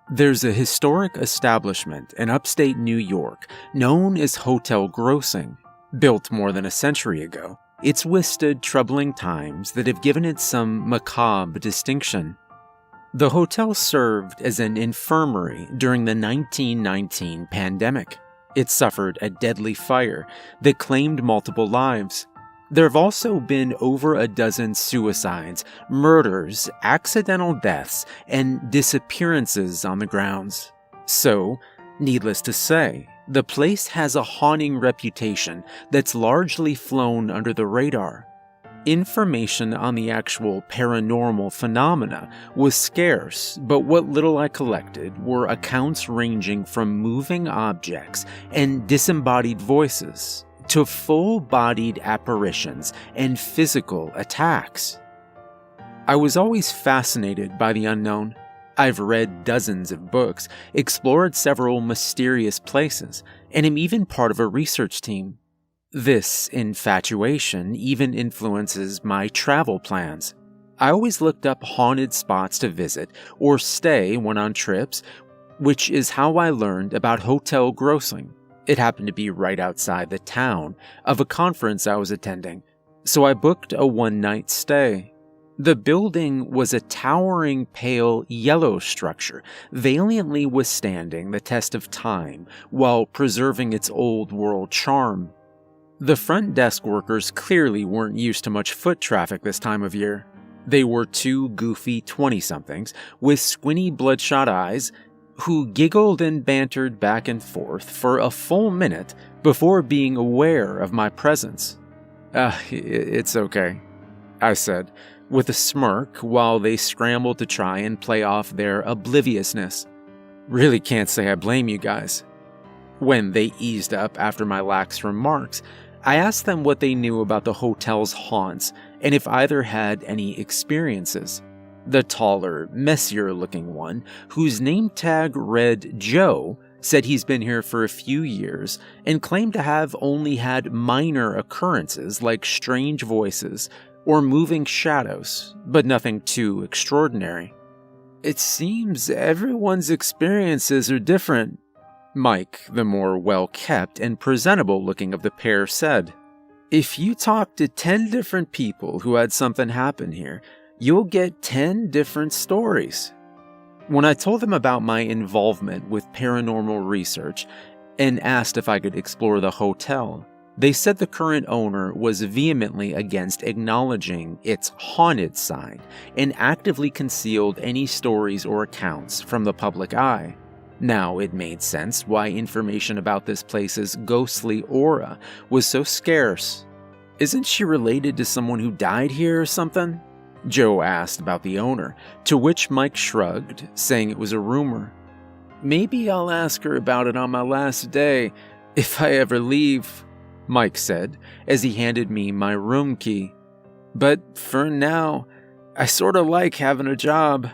There's a historic establishment in upstate New York known as Hotel Grossing. Built more than a century ago, it's withstood troubling times that have given it some macabre distinction. The hotel served as an infirmary during the 1919 pandemic. It suffered a deadly fire that claimed multiple lives. There have also been over a dozen suicides, murders, accidental deaths, and disappearances on the grounds. So, needless to say, the place has a haunting reputation that's largely flown under the radar. Information on the actual paranormal phenomena was scarce, but what little I collected were accounts ranging from moving objects and disembodied voices to full-bodied apparitions and physical attacks. I was always fascinated by the unknown. I've read dozens of books, explored several mysterious places, and am even part of a research team. This infatuation even influences my travel plans. I always looked up haunted spots to visit or stay when on trips, which is how I learned about Hotel Grossing. It happened to be right outside the town of a conference I was attending, so I booked a one-night stay. The building was a towering pale yellow structure, valiantly withstanding the test of time while preserving its old-world charm. The front desk workers clearly weren't used to much foot traffic this time of year. They were two goofy 20-somethings with squinty bloodshot eyes who giggled and bantered back and forth for a full minute before being aware of my presence. It's okay," I said, with a smirk while they scrambled to try and play off their obliviousness. "Really can't say I blame you guys." When they eased up after my lax remarks, I asked them what they knew about the hotel's haunts and if either had any experiences. The taller, messier-looking one, whose name tag read Joe, said he's been here for a few years and claimed to have only had minor occurrences like strange voices or moving shadows, but nothing too extraordinary. "It seems everyone's experiences are different," Mike, the more well-kept and presentable-looking of the pair, said. "If you talk to 10 different people who had something happen here, you'll get 10 different stories." When I told them about my involvement with paranormal research and asked if I could explore the hotel, they said the current owner was vehemently against acknowledging its haunted side and actively concealed any stories or accounts from the public eye. Now it made sense why information about this place's ghostly aura was so scarce. "Isn't she related to someone who died here or something?" Joe asked about the owner, to which Mike shrugged, saying it was a rumor. "Maybe I'll ask her about it on my last day, if I ever leave," Mike said, as he handed me my room key. "But for now, I sorta like having a job."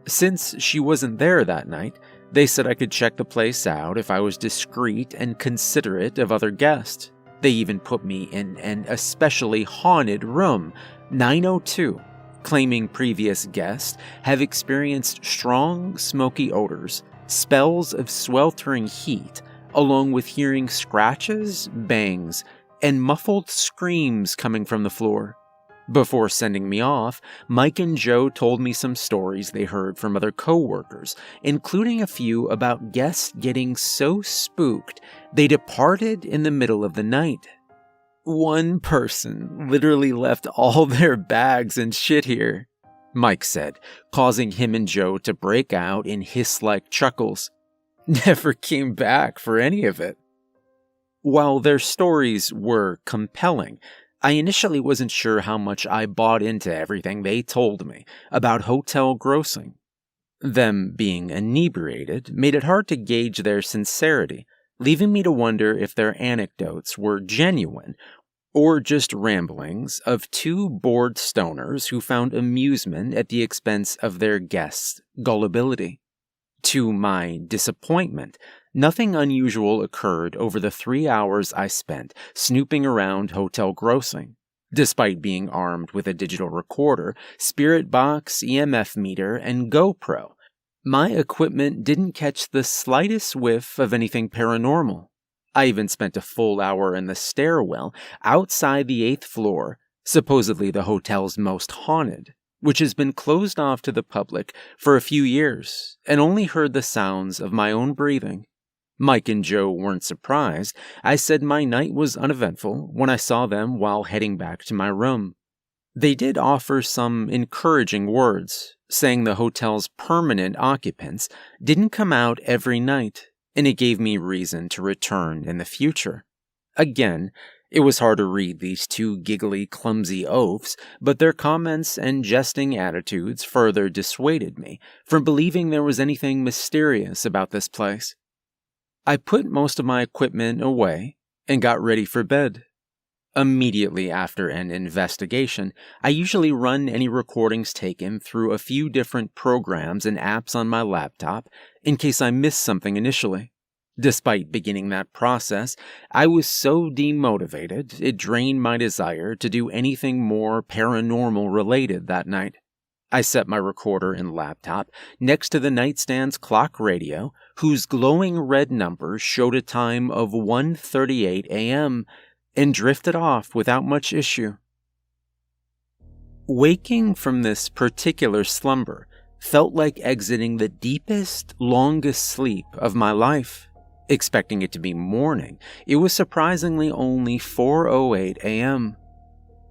Since she wasn't there that night, they said I could check the place out if I was discreet and considerate of other guests. They even put me in an especially haunted room, 902, claiming previous guests have experienced strong, smoky odors, spells of sweltering heat, along with hearing scratches, bangs, and muffled screams coming from the floor. Before sending me off, Mike and Joe told me some stories they heard from other co-workers, including a few about guests getting so spooked they departed in the middle of the night. "One person literally left all their bags and shit here," Mike said, causing him and Joe to break out in hiss-like chuckles. "Never came back for any of it." While their stories were compelling, I initially wasn't sure how much I bought into everything they told me about Hotel Grossing. Them being inebriated made it hard to gauge their sincerity, leaving me to wonder if their anecdotes were genuine or just ramblings of two bored stoners who found amusement at the expense of their guests' gullibility. To my disappointment, nothing unusual occurred over the 3 hours I spent snooping around Hotel Grossing. Despite being armed with a digital recorder, spirit box, EMF meter, and GoPro, My equipment didn't catch the slightest whiff of anything paranormal. I even spent a full hour in the stairwell outside the 8th floor, supposedly the hotel's most haunted, which has been closed off to the public for a few years, and only heard the sounds of my own breathing. Mike and Joe weren't surprised. I said my night was uneventful when I saw them while heading back to my room. They did offer some encouraging words, saying the hotel's permanent occupants didn't come out every night, and it gave me reason to return in the future. Again, it was hard to read these two giggly, clumsy oafs, but their comments and jesting attitudes further dissuaded me from believing there was anything mysterious about this place. I put most of my equipment away and got ready for bed. Immediately after an investigation, I usually run any recordings taken through a few different programs and apps on my laptop in case I miss something initially. Despite beginning that process, I was so demotivated it drained my desire to do anything more paranormal related that night. I set my recorder and laptop next to the nightstand's clock radio, whose glowing red numbers showed a time of 1:38 a.m., and drifted off without much issue. Waking from this particular slumber felt like exiting the deepest, longest sleep of my life. Expecting it to be morning, it was surprisingly only 4:08 a.m.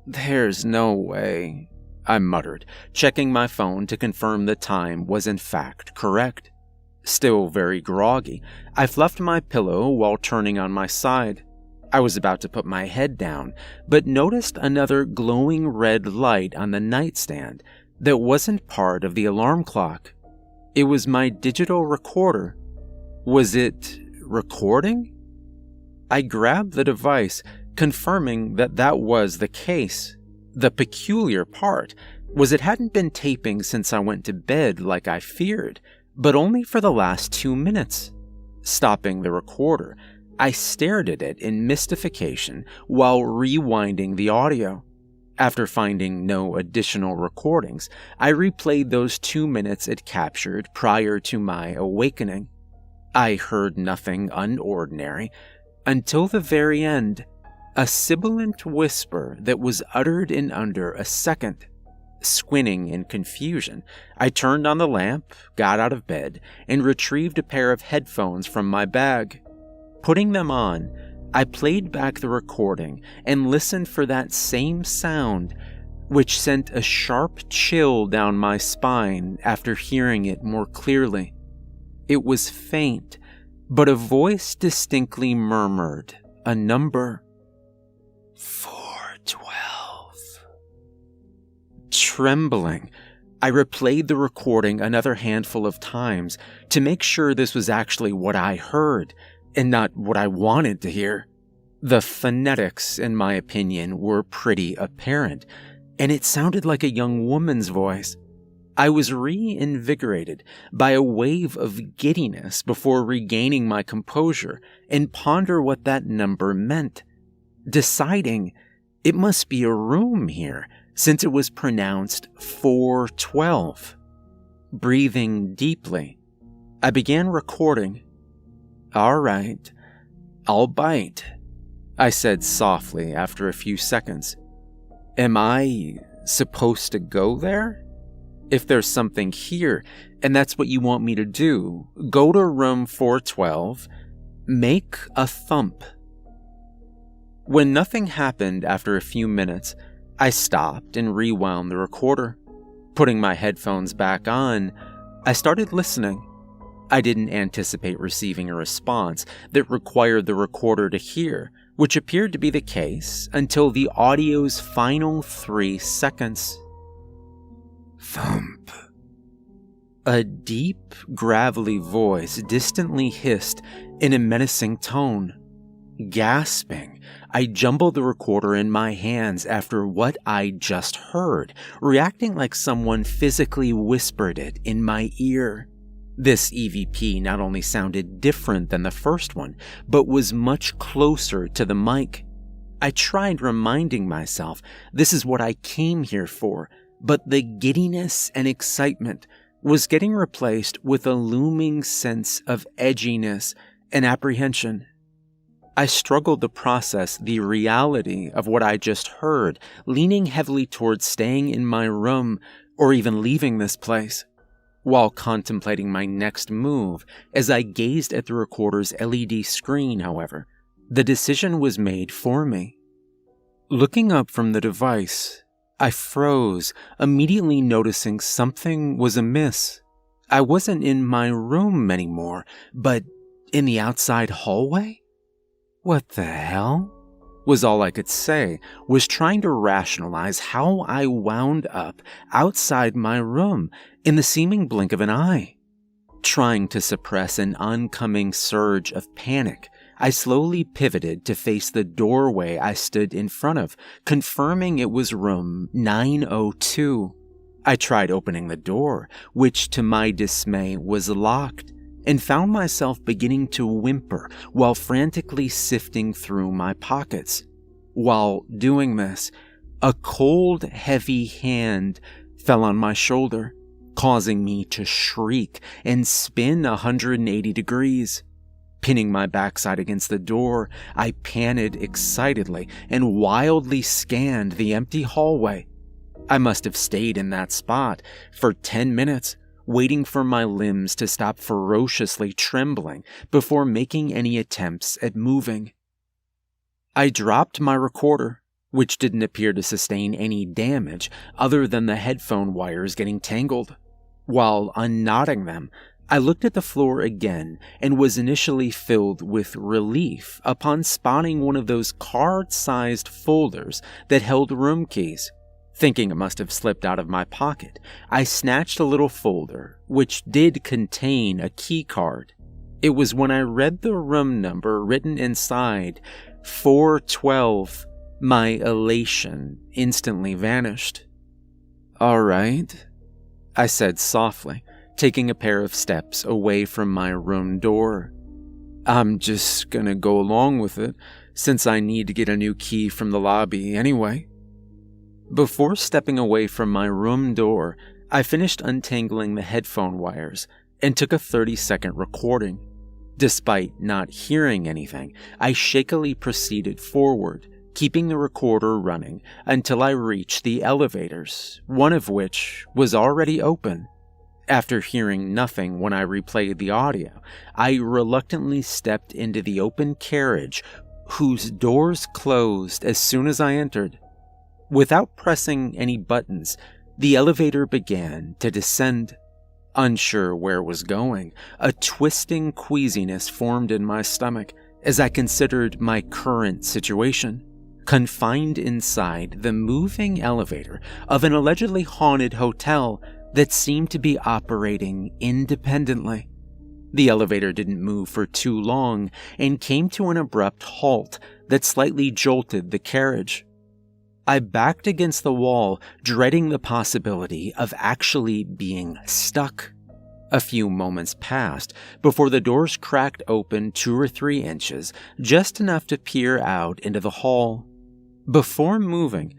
"There's no way," I muttered, checking my phone to confirm the time was in fact correct. Still very groggy, I fluffed my pillow while turning on my side. I was about to put my head down, but noticed another glowing red light on the nightstand that wasn't part of the alarm clock. It was my digital recorder. Was it recording? I grabbed the device, confirming that that was the case. The peculiar part was it hadn't been taping since I went to bed like I feared, but only for the last 2 minutes. Stopping the recorder, I stared at it in mystification while rewinding the audio. After finding no additional recordings, I replayed those 2 minutes it captured prior to my awakening. I heard nothing unordinary until the very end, a sibilant whisper that was uttered in under a second. Squinting in confusion, I turned on the lamp, got out of bed, and retrieved a pair of headphones from my bag. Putting them on, I played back the recording and listened for that same sound, which sent a sharp chill down my spine after hearing it more clearly. It was faint, but a voice distinctly murmured a number. 412. Trembling, I replayed the recording another handful of times to make sure this was actually what I heard and not what I wanted to hear. The phonetics, in my opinion, were pretty apparent, and it sounded like a young woman's voice. I was reinvigorated by a wave of giddiness before regaining my composure and ponder what that number meant, deciding it must be a room here since it was pronounced 412. Breathing deeply, I began recording. "All right, I'll bite," I said softly after a few seconds. "Am I supposed to go there? If there's something here, and that's what you want me to do, go to room 412, make a thump." When nothing happened after a few minutes, I stopped and rewound the recorder. Putting my headphones back on, I started listening. I didn't anticipate receiving a response that required the recorder to hear, which appeared to be the case until the audio's final 3 seconds. Thump. A deep, gravelly voice distantly hissed in a menacing tone. Gasping, I jumbled the recorder in my hands after what I just heard, reacting like someone physically whispered it in my ear. This EVP not only sounded different than the first one, but was much closer to the mic. I tried reminding myself this is what I came here for, but the giddiness and excitement was getting replaced with a looming sense of edginess and apprehension. I struggled to process the reality of what I just heard, leaning heavily towards staying in my room or even leaving this place, while contemplating my next move. As I gazed at the recorder's LED screen, however, the decision was made for me. Looking up from the device, I froze, immediately noticing something was amiss. I wasn't in my room anymore, but in the outside hallway? What the hell? Was all I could say, was trying to rationalize how I wound up outside my room in the seeming blink of an eye. Trying to suppress an oncoming surge of panic, I slowly pivoted to face the doorway I stood in front of, confirming it was room 902. I tried opening the door, which to my dismay was locked, and found myself beginning to whimper while frantically sifting through my pockets. While doing this, a cold, heavy hand fell on my shoulder, causing me to shriek and spin 180 degrees. Pinning my backside against the door, I panted excitedly and wildly scanned the empty hallway. I must have stayed in that spot for 10 minutes, waiting for my limbs to stop ferociously trembling before making any attempts at moving. I dropped my recorder, which didn't appear to sustain any damage other than the headphone wires getting tangled. While unknotting them, I looked at the floor again and was initially filled with relief upon spotting one of those card-sized folders that held room keys. Thinking it must have slipped out of my pocket, I snatched a little folder, which did contain a key card. It was when I read the room number written inside, 412, my elation instantly vanished. "All right," I said softly, taking a pair of steps away from my room door. "I'm just gonna go along with it, since I need to get a new key from the lobby anyway." Before stepping away from my room door, I finished untangling the headphone wires and took a 30-second recording. Despite not hearing anything, I shakily proceeded forward, keeping the recorder running until I reached the elevators, one of which was already open. After hearing nothing when I replayed the audio, I reluctantly stepped into the open carriage, whose doors closed as soon as I entered. Without pressing any buttons, the elevator began to descend. Unsure where it was going, a twisting queasiness formed in my stomach as I considered my current situation, confined inside the moving elevator of an allegedly haunted hotel that seemed to be operating independently. The elevator didn't move for too long and came to an abrupt halt that slightly jolted the carriage. I backed against the wall, dreading the possibility of actually being stuck. A few moments passed before the doors cracked open 2 or 3 inches, just enough to peer out into the hall. Before moving,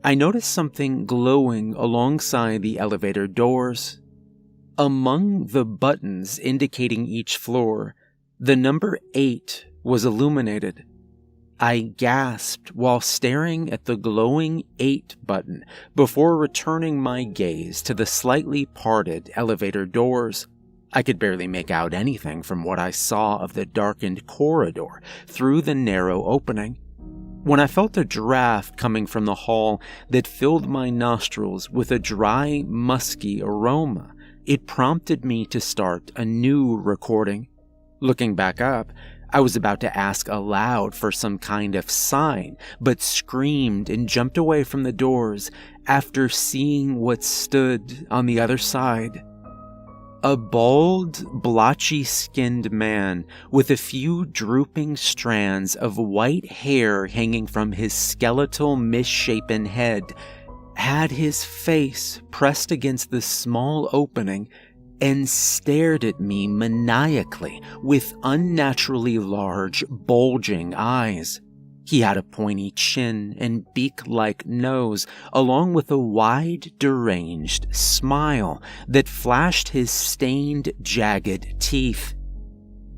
I noticed something glowing alongside the elevator doors. Among the buttons indicating each floor, the number 8 was illuminated. I gasped while staring at the glowing 8 button before returning my gaze to the slightly parted elevator doors. I could barely make out anything from what I saw of the darkened corridor through the narrow opening. When I felt a draft coming from the hall that filled my nostrils with a dry, musky aroma, it prompted me to start a new recording. Looking back up, I was about to ask aloud for some kind of sign, but screamed and jumped away from the doors after seeing what stood on the other side. A bald, blotchy-skinned man with a few drooping strands of white hair hanging from his skeletal, misshapen head had his face pressed against the small opening and stared at me maniacally with unnaturally large, bulging eyes. He had a pointy chin and beak-like nose, along with a wide, deranged smile that flashed his stained, jagged teeth.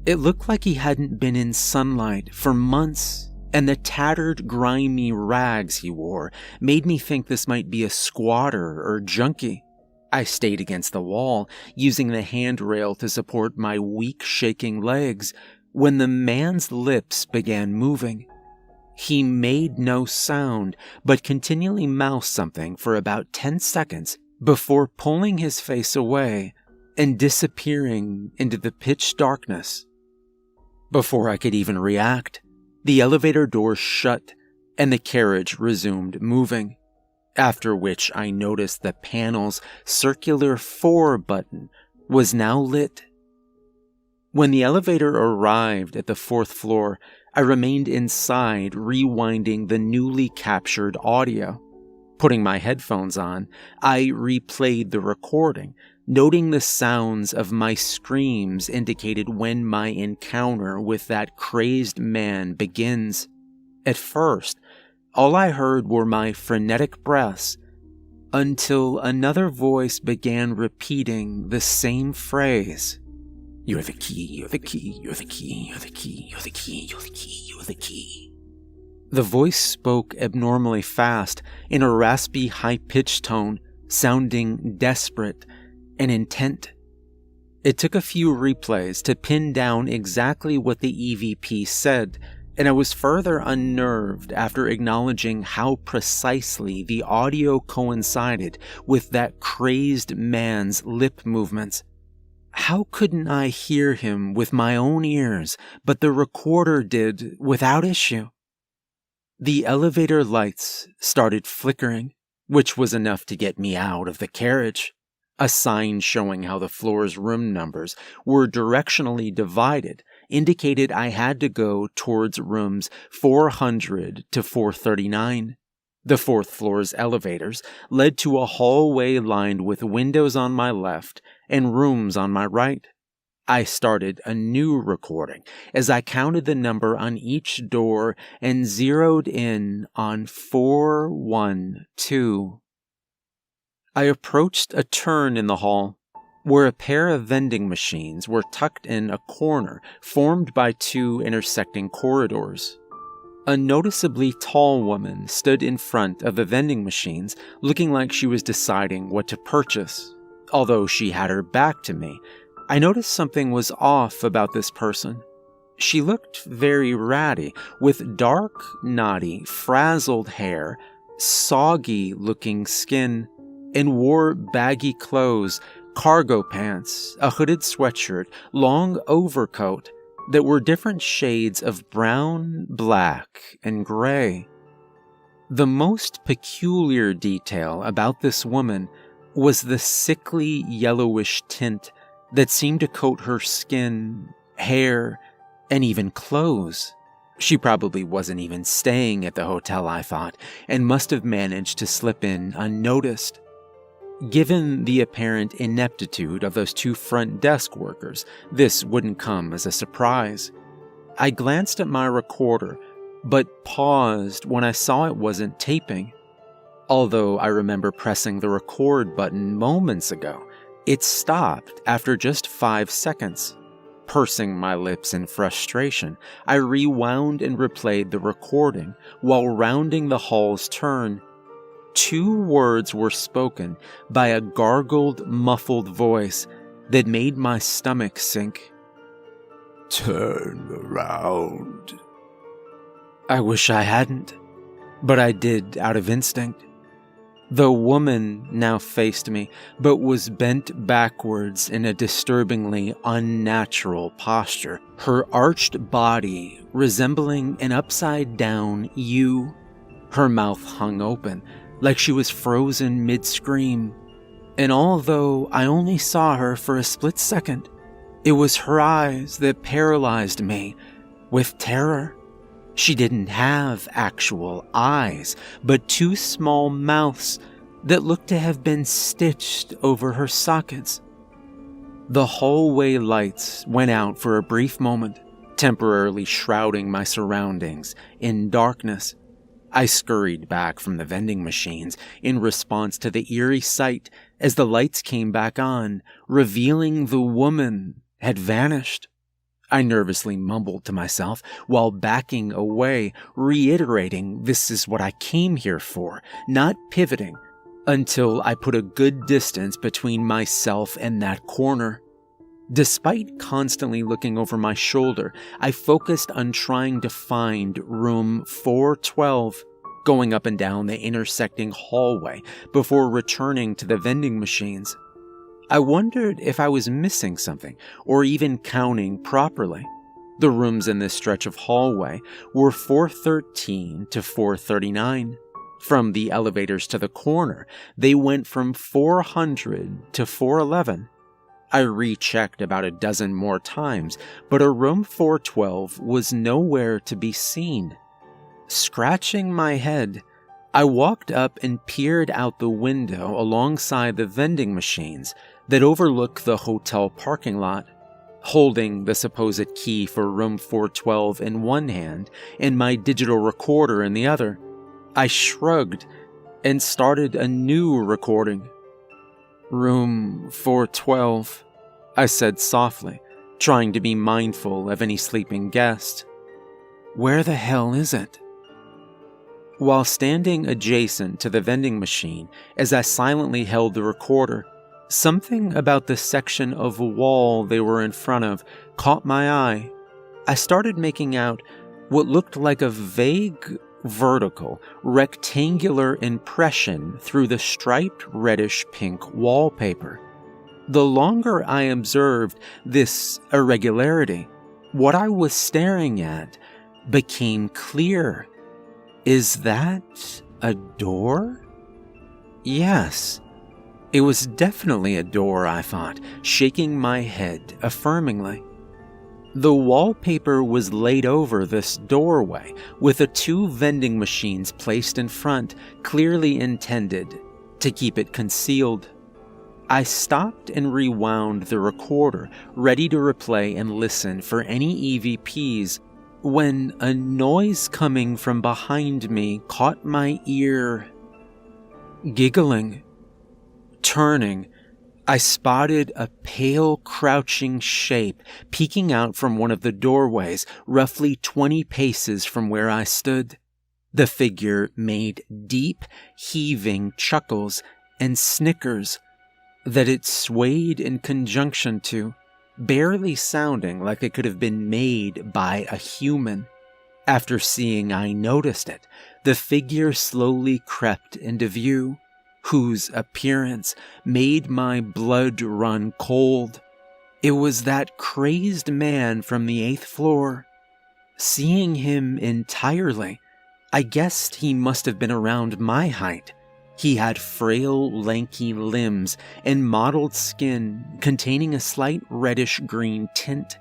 It looked like he hadn't been in sunlight for months, and the tattered, grimy rags he wore made me think this might be a squatter or junkie. I stayed against the wall, using the handrail to support my weak, shaking legs, when the man's lips began moving. He made no sound, but continually mouthed something for about 10 seconds before pulling his face away and disappearing into the pitch darkness. Before I could even react, the elevator door shut and the carriage resumed moving, after which I noticed the panel's circular 4 button was now lit. When the elevator arrived at the 4th floor, I remained inside, rewinding the newly captured audio. Putting my headphones on, I replayed the recording, noting the sounds of my screams indicated when my encounter with that crazed man begins. At first, all I heard were my frenetic breaths, until another voice began repeating the same phrase. "You're the key, you're the key, you're the key, you're the key, you're the key, you're the key, you're the key." The voice spoke abnormally fast in a raspy, high-pitched tone, sounding desperate and intent. It took a few replays to pin down exactly what the EVP said, and I was further unnerved after acknowledging how precisely the audio coincided with that crazed man's lip movements. How couldn't I hear him with my own ears, but the recorder did without issue? The elevator lights started flickering, which was enough to get me out of the carriage. A sign showing how the floor's room numbers were directionally divided indicated I had to go towards rooms 400 to 439. The 4th floor's elevators led to a hallway lined with windows on my left and rooms on my right. I started a new recording as I counted the number on each door and zeroed in on 412. I approached a turn in the hall where a pair of vending machines were tucked in a corner formed by 2 intersecting corridors. A noticeably tall woman stood in front of the vending machines, looking like she was deciding what to purchase. Although she had her back to me, I noticed something was off about this person. She looked very ratty, with dark, knotty, frazzled hair, soggy-looking skin, and wore baggy clothes, cargo pants, a hooded sweatshirt, long overcoat, that were different shades of brown, black, and gray. The most peculiar detail about this woman was the sickly yellowish tint that seemed to coat her skin, hair, and even clothes. She probably wasn't even staying at the hotel, I thought, and must have managed to slip in unnoticed. Given the apparent ineptitude of those 2 front desk workers, this wouldn't come as a surprise. I glanced at my recorder, but paused when I saw it wasn't taping. Although I remember pressing the record button moments ago, it stopped after just 5 seconds. Pursing my lips in frustration, I rewound and replayed the recording while rounding the hall's turn. 2 words were spoken by a gargled, muffled voice that made my stomach sink. "Turn around." I wish I hadn't, but I did out of instinct. The woman now faced me, but was bent backwards in a disturbingly unnatural posture, her arched body resembling an upside-down U. Her mouth hung open, like she was frozen mid-scream. And although I only saw her for a split second, it was her eyes that paralyzed me with terror. She didn't have actual eyes, but 2 small mouths that looked to have been stitched over her sockets. The hallway lights went out for a brief moment, temporarily shrouding my surroundings in darkness. I scurried back from the vending machines in response to the eerie sight as the lights came back on, revealing the woman had vanished. I nervously mumbled to myself while backing away, reiterating this is what I came here for, not pivoting, until I put a good distance between myself and that corner. Despite constantly looking over my shoulder, I focused on trying to find room 412, going up and down the intersecting hallway before returning to the vending machines. I wondered if I was missing something or even counting properly. The rooms in this stretch of hallway were 413 to 439. From the elevators to the corner, they went from 400 to 411. I rechecked about a dozen more times, but a room 412 was nowhere to be seen. Scratching my head, I walked up and peered out the window alongside the vending machines that overlook the hotel parking lot. Holding the supposed key for room 412 in one hand and my digital recorder in the other, I shrugged and started a new recording. Room 412, I said softly, trying to be mindful of any sleeping guest. Where the hell is it? While standing adjacent to the vending machine as I silently held the recorder, something about the section of wall they were in front of caught my eye. I started making out what looked like a vague, vertical, rectangular impression through the striped reddish-pink wallpaper. The longer I observed this irregularity, what I was staring at became clear. Is that a door? Yes. It was definitely a door, I thought, shaking my head affirmingly. The wallpaper was laid over this doorway, with the two vending machines placed in front, clearly intended to keep it concealed. I stopped and rewound the recorder, ready to replay and listen for any EVPs, when a noise coming from behind me caught my ear. Giggling. Turning, I spotted a pale, crouching shape peeking out from one of the doorways, roughly 20 paces from where I stood. The figure made deep, heaving chuckles and snickers that it swayed in conjunction to, barely sounding like it could have been made by a human. After seeing I noticed it, the figure slowly crept into view, whose appearance made my blood run cold. It was that crazed man from the 8th floor. Seeing him entirely, I guessed he must have been around my height. He had frail, lanky limbs and mottled skin containing a slight reddish-green tint.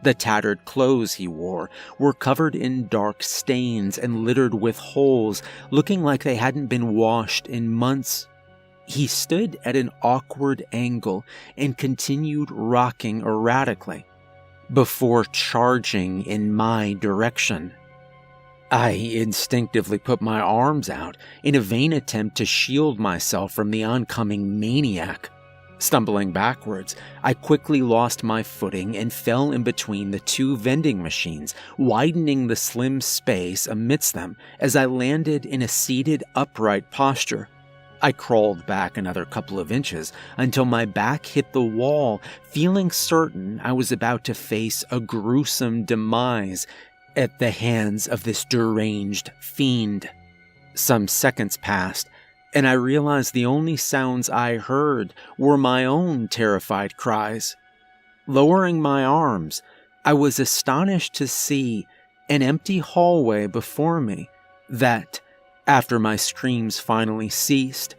The tattered clothes he wore were covered in dark stains and littered with holes, looking like they hadn't been washed in months. He stood at an awkward angle and continued rocking erratically before charging in my direction. I instinctively put my arms out in a vain attempt to shield myself from the oncoming maniac. Stumbling backwards, I quickly lost my footing and fell in between the two vending machines, widening the slim space amidst them as I landed in a seated upright posture. I crawled back another couple of inches until my back hit the wall, feeling certain I was about to face a gruesome demise at the hands of this deranged fiend. Some seconds passed, and I realized the only sounds I heard were my own terrified cries. Lowering my arms, I was astonished to see an empty hallway before me that, after my screams finally ceased,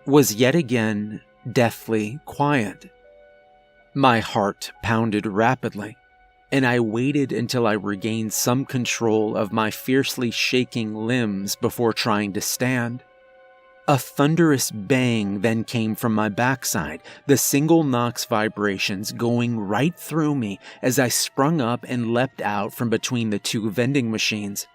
was yet again deathly quiet. My heart pounded rapidly, and I waited until I regained some control of my fiercely shaking limbs before trying to stand. A thunderous bang then came from my backside, the single Knox vibrations going right through me as I sprung up and leapt out from between the two vending machines.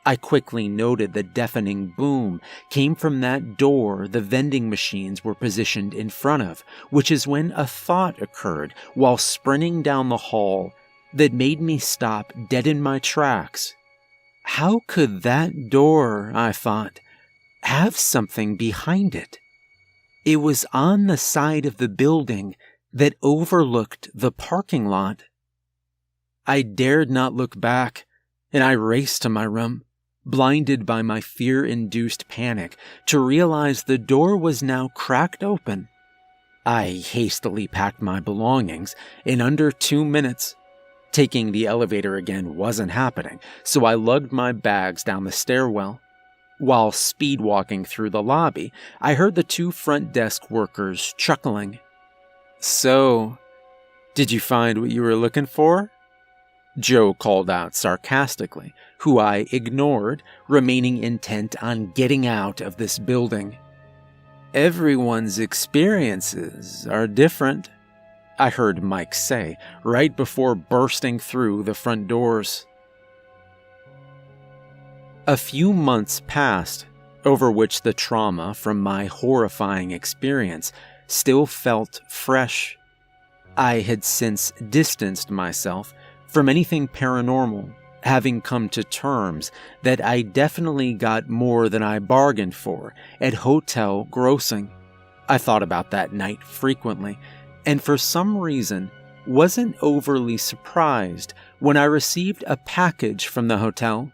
I quickly noted the deafening boom came from that door the vending machines were positioned in front of, which is when a thought occurred while sprinting down the hall that made me stop dead in my tracks. How could that door, I thought, have something behind it? It was on the side of the building that overlooked the parking lot. I dared not look back, and I raced to my room, blinded by my fear-induced panic, to realize the door was now cracked open. I hastily packed my belongings in under 2 minutes. Taking the elevator again wasn't happening, so I lugged my bags down the stairwell. While speed-walking through the lobby, I heard the 2 front desk workers chuckling. "So, did you find what you were looking for?" Joe called out sarcastically, who I ignored, remaining intent on getting out of this building. "Everyone's experiences are different," I heard Mike say right before bursting through the front doors. A few months passed, over which the trauma from my horrifying experience still felt fresh. I had since distanced myself from anything paranormal, having come to terms that I definitely got more than I bargained for at hotel grossing. I thought about that night frequently, and for some reason wasn't overly surprised when I received a package from the hotel.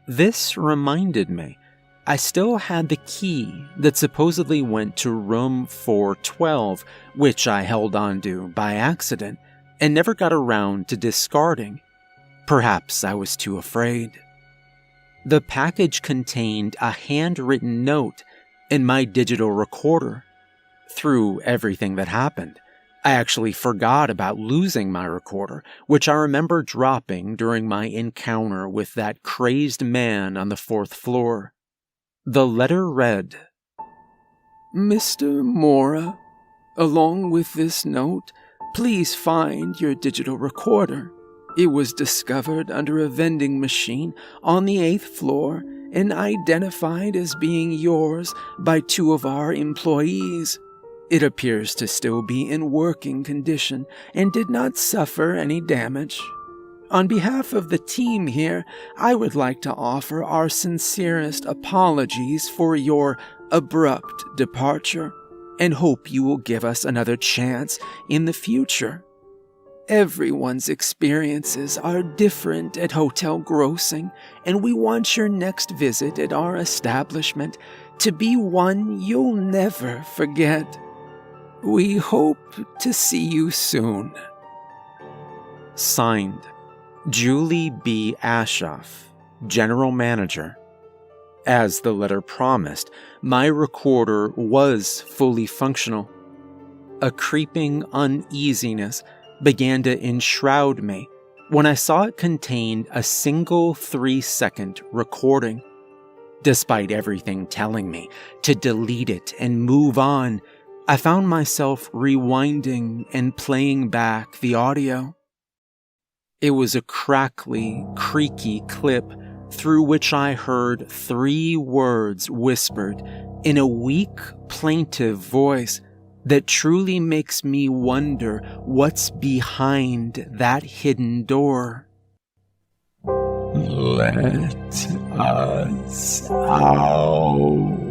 This reminded me I still had the key that supposedly went to room 412, which I held onto by accident and never got around to discarding. Perhaps I was too afraid. The package contained a handwritten note and my digital recorder. Through everything that happened, I actually forgot about losing my recorder, which I remember dropping during my encounter with that crazed man on the 4th floor. The letter read, "Mr. Mora, along with this note, please find your digital recorder. It was discovered under a vending machine on the 8th floor and identified as being yours by 2 of our employees. It appears to still be in working condition and did not suffer any damage. On behalf of the team here, I would like to offer our sincerest apologies for your abrupt departure and hope you will give us another chance in the future. Everyone's experiences are different at hotel grossing, and we want your next visit at our establishment to be one you'll never forget. We hope to see you soon." Signed, Julie B. Ashoff, General Manager. As the letter promised, my recorder was fully functional. A creeping uneasiness began to enshroud me when I saw it contained a single 3-second recording. Despite everything telling me to delete it and move on, I found myself rewinding and playing back the audio. It was a crackly, creaky clip through which I heard 3 words whispered in a weak, plaintive voice that truly makes me wonder what's behind that hidden door. "Let us out."